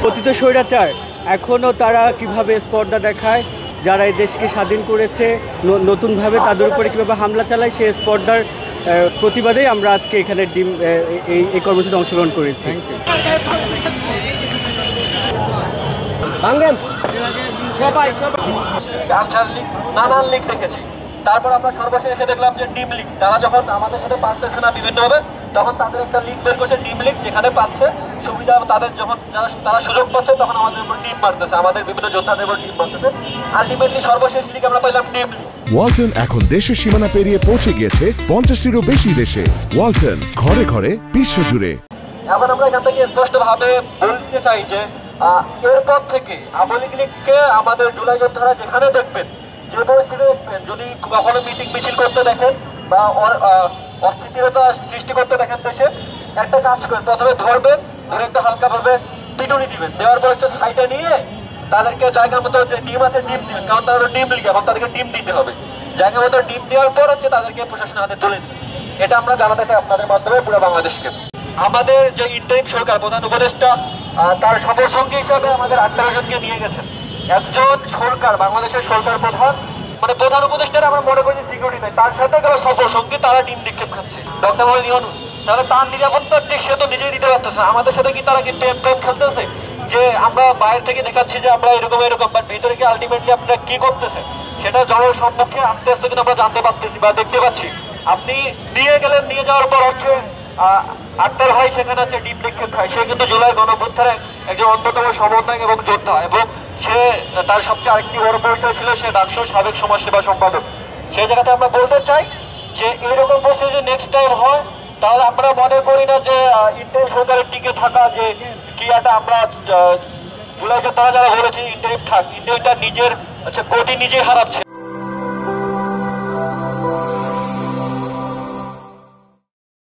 অতীত স্বৈরাচার এখনও তারা কিভাবে স্পর্ধা দেখায়, যারা এই দেশকে স্বাধীন করেছে নতুনভাবে তাদের উপরে কীভাবে হামলা চালায়, সেই স্পর্ধার প্রতিবাদেই আমরা আজকে এখানে এই কর্মসূচিতে অংশগ্রহণ করেছি। নানান লিগ দেখেছি, তারপর আমরা সর্বশেষ এসে দেখলাম যে টিম লিগ। তারা যখন আমাদের সাথে পারতেছে না বিভিন্নভাবে, তখন তাদের একটা লিগ বের করছে, টিম লিগ, যেখানে পাচ্ছে সুবিধা তাদের, যখন তারা সুযোগ পাচ্ছে তখন আমাদের উপর টিম মারতেছে, আমাদের বিভিন্ন যোদ্ধাদের উপর টিম মারতেছে। আলটিমেটলি সর্বশেষ লিগ আমরা পাইলাম টিম লিগ। ওয়ালটন এখন দেশের সীমানা পেরিয়ে পৌঁছে গিয়েছে 50টিরও বেশি দেশে। ওয়ালটন, ঘরে ঘরে, বিশ্বজুড়ে। এখন আমরা এখান থেকে স্পষ্টভাবে বলতে চাই যে এরপর থেকে আওয়ামী লীগকে আমাদের জুলাই যোদ্ধারা যেখানে দেখবেন, যে পরিস্থিতি দেখবেন, যদি কখনো মিটিং মিছিল করতে দেখেন বা অস্থিতিরতা সৃষ্টি করতে দেখেন দেশে, একটা কাজ করেন, প্রথমে ধরবেন, ধরে একটা হালকাভাবে পিটুনি দিবেন, দেওয়ার পর হচ্ছে সাইডে নিয়ে তাদেরকে জায়গা মতো যে ডিম আছে ডিম দিবেন, কারণ তারা ডিম লিগে, এখন তাদেরকে ডিম দিতে হবে। জায়গা মতো ডিম দেওয়ার পর হচ্ছে তাদেরকে প্রশাসনের হাতে তুলে দিবেন। এটা আমরা জানাতে চাই আপনাদের মাধ্যমে পুরো বাংলাদেশকে। আমাদের যে ইন্টারিম সরকার, প্রধান উপদেষ্টা, তার সফর সঙ্গী হিসাবে আমাদের 18 জনকে নিয়ে গেছেন। একজন সরকার, বাংলাদেশের সরকার প্রধান, মানে প্রধান উপদেষ্টারা আমরা মনে করি সিকিউরিটি নাই, তার সাথে গেল সফর সঙ্গী, তারা ডিম নিক্ষেপ খাচ্ছে। ডক্টর মোহাম্মদ ইউনূস, তাহলে তার নিরাপত্তার যে সে তো নিজেই দিতে পারতেছে না, আমাদের সাথে কি তারা কি প্রেম খেলতেছে যে আমরা বাইরে থেকে দেখাচ্ছি যে আমরা এরকম এরকম, বাট ভিতরে কি আলটিমেটলি আপনারা কি করতেছে সেটা জনসম্মুখে আস্তে আস্তে কিন্তু আমরা জানতে পারতেছি বা দেখতে পাচ্ছি। আপনি নিয়ে গেলেন, নিয়ে যাওয়ার পর হচ্ছে আক্তার ভাই সেখানে আছে ডিম নিক্ষেপ খায়। সে কিন্তু জুলাই গণঅভ্যুত্থানের একজন অন্যতম সমন্বয়ক এবং যোদ্ধা, এবং সে তার সবচেয়ে আরেকটি বড় পরিচয় ছিল সে ডাকসুর সাবেক সমাজসেবা সম্পাদক। সেই জায়গাতে আমরা বলতে চাই যে এরকম পরিস্থিতি যদি নেক্সট টাইম হয়, তাহলে আমরা মনে করি না যে ইন্টারিম সরকারের টিকে থাকা যে ক্রিয়াটা আমরা জুলাই যোদ্ধারা যারা বলেছি ইন্টারিম থাক, ইন্টারিমটা নিজের কোটি নিজেই হারাচ্ছে।